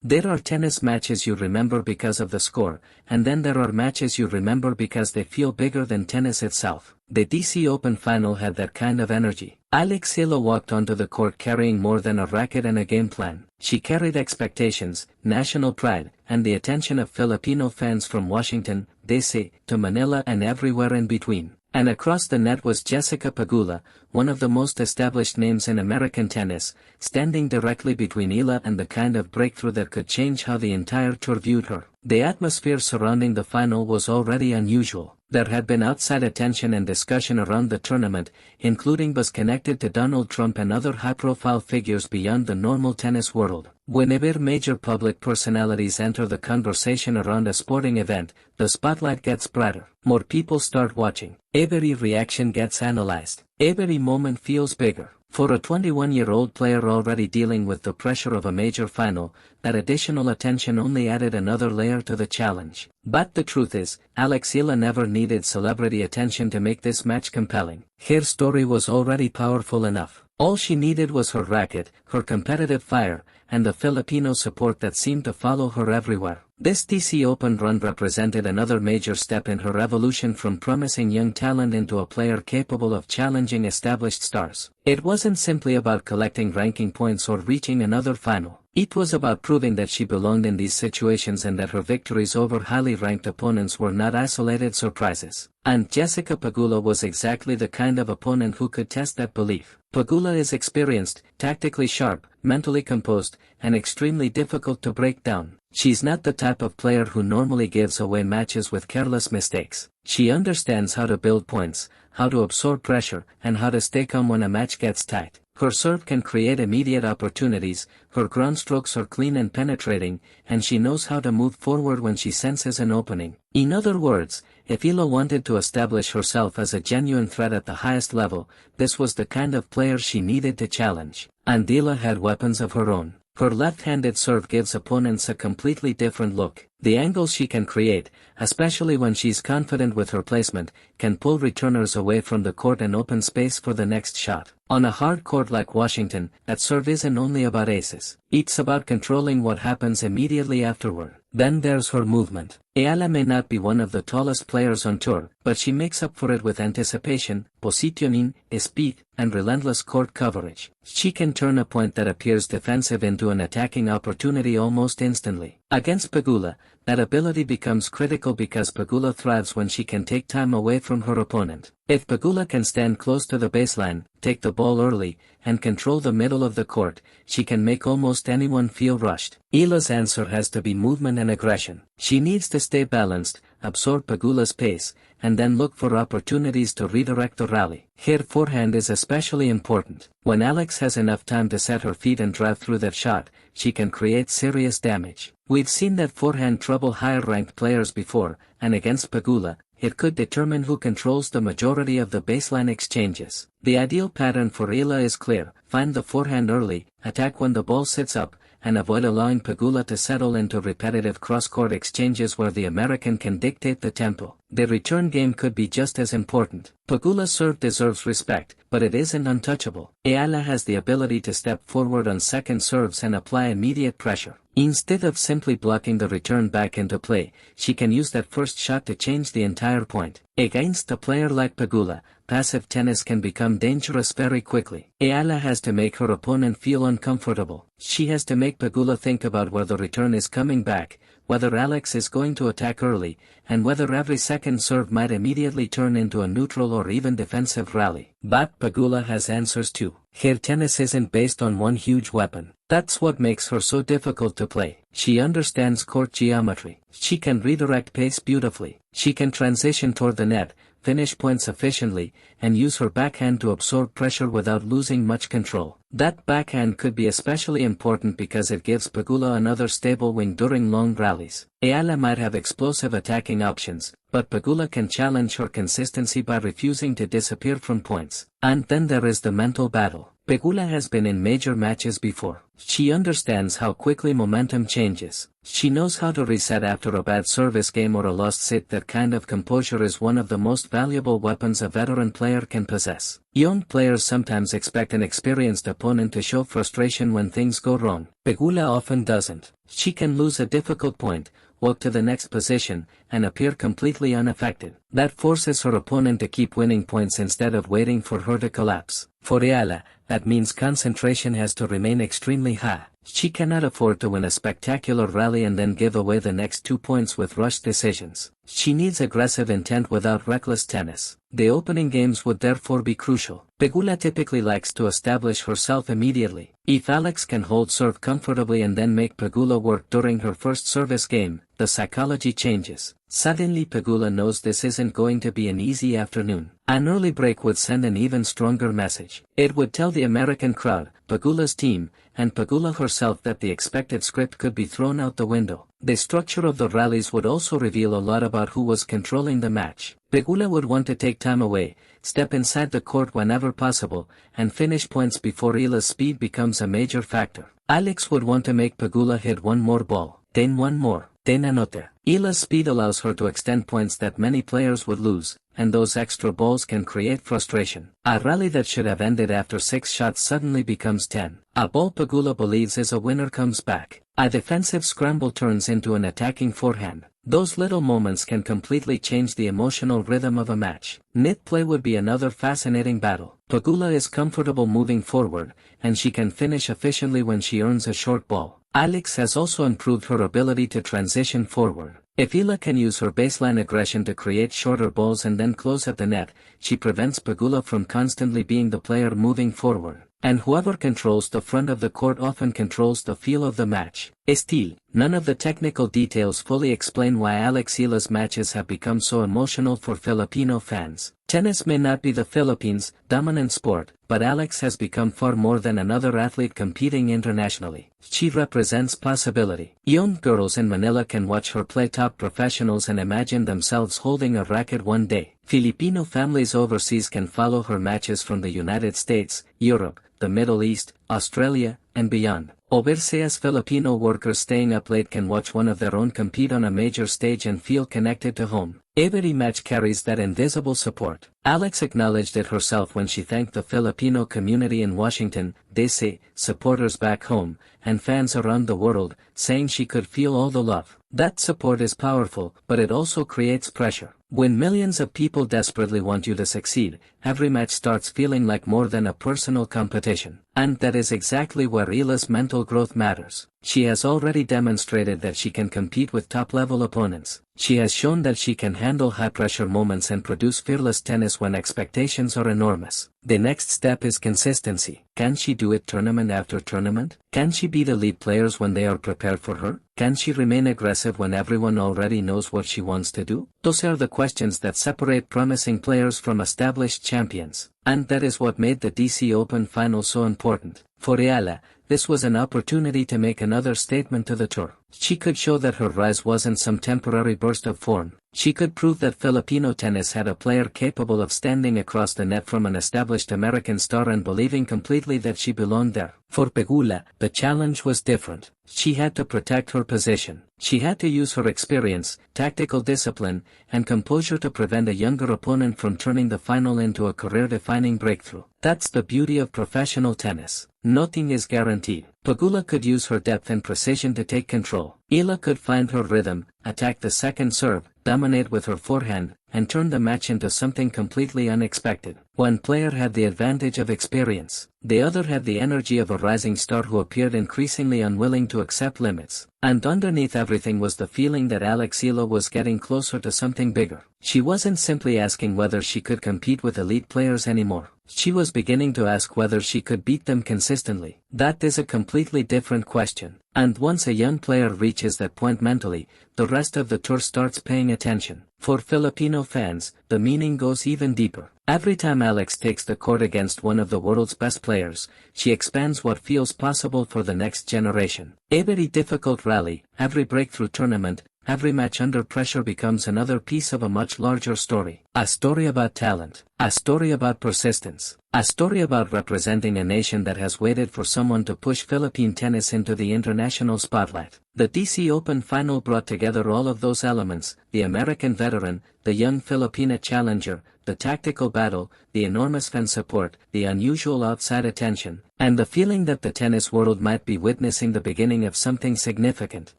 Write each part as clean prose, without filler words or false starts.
There are tennis matches you remember because of the score, and then there are matches you remember because they feel bigger than tennis itself. The DC Open final had that kind of energy. Eala walked onto the court carrying more than a racket and a game plan. She carried expectations, national pride, and the attention of Filipino fans from Washington, D.C., to Manila and everywhere in between. And across the net was Jessica Pegula, one of the most established names in American tennis, standing directly between Eala and the kind of breakthrough that could change how the entire tour viewed her. The atmosphere surrounding the final was already unusual. There had been outside attention and discussion around the tournament, including buzz connected to Donald Trump and other high-profile figures beyond the normal tennis world. Whenever major public personalities enter the conversation around a sporting event, the spotlight gets brighter. More people start watching. Every reaction gets analyzed. Every moment feels bigger. For a 21-year-old player already dealing with the pressure of a major final, that additional attention only added another layer to the challenge. But the truth is, Eala never needed celebrity attention to make this match compelling. Her story was already powerful enough. All she needed was her racket, her competitive fire, and the Filipino support that seemed to follow her everywhere. This DC Open run represented another major step in her evolution from promising young talent into a player capable of challenging established stars. It wasn't simply about collecting ranking points or reaching another final. It was about proving that she belonged in these situations and that her victories over highly ranked opponents were not isolated surprises. And Jessica Pegula was exactly the kind of opponent who could test that belief. Pegula is experienced, tactically sharp, mentally composed, and extremely difficult to break down. She's not the type of player who normally gives away matches with careless mistakes. She understands how to build points, how to absorb pressure, and how to stay calm when a match gets tight. Her serve can create immediate opportunities, her ground strokes are clean and penetrating, and she knows how to move forward when she senses an opening. In other words, if Eala wanted to establish herself as a genuine threat at the highest level, this was the kind of player she needed to challenge. And Eala had weapons of her own. Her left-handed serve gives opponents a completely different look. The angles she can create, especially when she's confident with her placement, can pull returners away from the court and open space for the next shot. On a hard court like Washington, that serve isn't only about aces. It's about controlling what happens immediately afterward. Then there's her movement. Eala may not be one of the tallest players on tour, but she makes up for it with anticipation, positioning, speed, and relentless court coverage. She can turn a point that appears defensive into an attacking opportunity almost instantly. Against Pegula, that ability becomes critical because Pegula thrives when she can take time away from her opponent. If Pegula can stand close to the baseline, take the ball early, and control the middle of the court, she can make almost anyone feel rushed. Eala's answer has to be movement and aggression. She needs to stay balanced, absorb Pegula's pace, and then look for opportunities to redirect the rally. Her forehand is especially important. When Alex has enough time to set her feet and drive through that shot, she can create serious damage. We've seen that forehand trouble higher-ranked players before, and against Pegula, it could determine who controls the majority of the baseline exchanges. The ideal pattern for Eala is clear: find the forehand early, attack when the ball sits up, and avoid allowing Pegula to settle into repetitive cross-court exchanges where the American can dictate the tempo. The return game could be just as important. Pegula's serve deserves respect, but it isn't untouchable. Eala has the ability to step forward on second serves and apply immediate pressure. Instead of simply blocking the return back into play, she can use that first shot to change the entire point. Against a player like Pegula, passive tennis can become dangerous very quickly. Eala has to make her opponent feel uncomfortable. She has to make Pegula think about where the return is coming back, whether Alex is going to attack early, and whether every second serve might immediately turn into a neutral or even defensive rally. But Pegula has answers too. Her tennis isn't based on one huge weapon. That's what makes her so difficult to play. She understands court geometry. She can redirect pace beautifully. She can transition toward the net, finish points efficiently, and use her backhand to absorb pressure without losing much control. That backhand could be especially important because it gives Pegula another stable wing during long rallies. Eala might have explosive attacking options, but Pegula can challenge her consistency by refusing to disappear from points. And then there is the mental battle. Pegula has been in major matches before. She understands how quickly momentum changes. She knows how to reset after a bad service game or a lost set. That kind of composure is one of the most valuable weapons a veteran player can possess. Young players sometimes expect an experienced opponent to show frustration when things go wrong. Pegula often doesn't. She can lose a difficult point, walk to the next position, and appear completely unaffected. That forces her opponent to keep winning points instead of waiting for her to collapse. For Eala, that means concentration has to remain extremely high. She cannot afford to win a spectacular rally and then give away the next 2 points with rushed decisions. She needs aggressive intent without reckless tennis. The opening games would therefore be crucial. Pegula typically likes to establish herself immediately. If Alex can hold serve comfortably and then make Pegula work during her first service game, the psychology changes. Suddenly Pegula knows this isn't going to be an easy afternoon. An early break would send an even stronger message. It would tell the American crowd, Pegula's team, and Pegula herself that the expected script could be thrown out the window. The structure of the rallies would also reveal a lot about who was controlling the match. Pegula would want to take time away, step inside the court whenever possible, and finish points before Eala's speed becomes a major factor. Alex would want to make Pegula hit one more ball, then one more, then another. Eala's speed allows her to extend points that many players would lose, and those extra balls can create frustration. A rally that should have ended after 6 shots suddenly becomes 10. A ball Pegula believes is a winner comes back. A defensive scramble turns into an attacking forehand. Those little moments can completely change the emotional rhythm of a match. Net play would be another fascinating battle. Pegula is comfortable moving forward, and she can finish efficiently when she earns a short ball. Alex has also improved her ability to transition forward. If Eala can use her baseline aggression to create shorter balls and then close at the net, she prevents Pegula from constantly being the player moving forward. And whoever controls the front of the court often controls the feel of the match. Still, none of the technical details fully explain why Alex Eala's matches have become so emotional for Filipino fans. Tennis may not be the Philippines' dominant sport, but Alex has become far more than another athlete competing internationally. She represents possibility. Young girls in Manila can watch her play top professionals and imagine themselves holding a racket one day. Filipino families overseas can follow her matches from the United States, Europe, the Middle East, Australia, and beyond. Overseas Filipino workers staying up late can watch one of their own compete on a major stage and feel connected to home. Every match carries that invisible support. Alex acknowledged it herself when she thanked the Filipino community in Washington, D.C., supporters back home, and fans around the world, saying she could feel all the love. That support is powerful, but it also creates pressure. When millions of people desperately want you to succeed, every match starts feeling like more than a personal competition. And that is exactly where Eala's mental growth matters. She has already demonstrated that she can compete with top-level opponents. She has shown that she can handle high-pressure moments and produce fearless tennis when expectations are enormous. The next step is consistency. Can she do it tournament after tournament? Can she beat elite players when they are prepared for her? Can she remain aggressive when everyone already knows what she wants to do? Those are the questions that separate promising players from established champions. And that is what made the DC Open final so important. For Eala, this was an opportunity to make another statement to the tour. She could show that her rise wasn't some temporary burst of form. She could prove that Filipino tennis had a player capable of standing across the net from an established American star and believing completely that she belonged there. For Pegula, the challenge was different. She had to protect her position. She had to use her experience, tactical discipline, and composure to prevent a younger opponent from turning the final into a career-defining breakthrough. That's the beauty of professional tennis. Nothing is guaranteed. Pegula could use her depth and precision to take control. Eala could find her rhythm, attack the second serve, dominate with her forehand, and turn the match into something completely unexpected. One player had the advantage of experience. The other had the energy of a rising star who appeared increasingly unwilling to accept limits. And underneath everything was the feeling that Alex Eala was getting closer to something bigger. She wasn't simply asking whether she could compete with elite players anymore. She was beginning to ask whether she could beat them consistently. That is a completely different question. And once a young player reaches that point mentally, the rest of the tour starts paying attention. For Filipino fans, the meaning goes even deeper. Every time Alex takes the court against one of the world's best players, she expands what feels possible for the next generation. Every difficult rally, every breakthrough tournament, every match under pressure becomes another piece of a much larger story. A story about talent. A story about persistence. A story about representing a nation that has waited for someone to push Philippine tennis into the international spotlight. The DC Open final brought together all of those elements: the American veteran, the young Filipina challenger, the tactical battle, the enormous fan support, the unusual outside attention, and the feeling that the tennis world might be witnessing the beginning of something significant.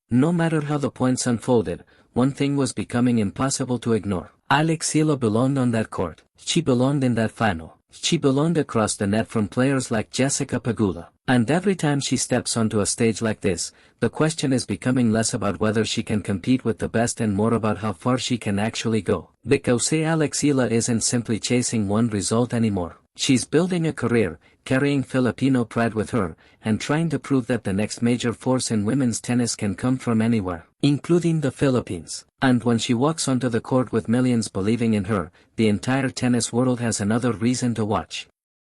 No matter how the points unfolded, one thing was becoming impossible to ignore. Eala belonged on that court. She belonged in that final. She belonged across the net from players like Jessica Pegula. And every time she steps onto a stage like this, the question is becoming less about whether she can compete with the best and more about how far she can actually go. Because Eala isn't simply chasing one result anymore. She's building a career, carrying Filipino pride with her, and trying to prove that the next major force in women's tennis can come from anywhere, including the Philippines. And when she walks onto the court with millions believing in her, the entire tennis world has another reason to watch.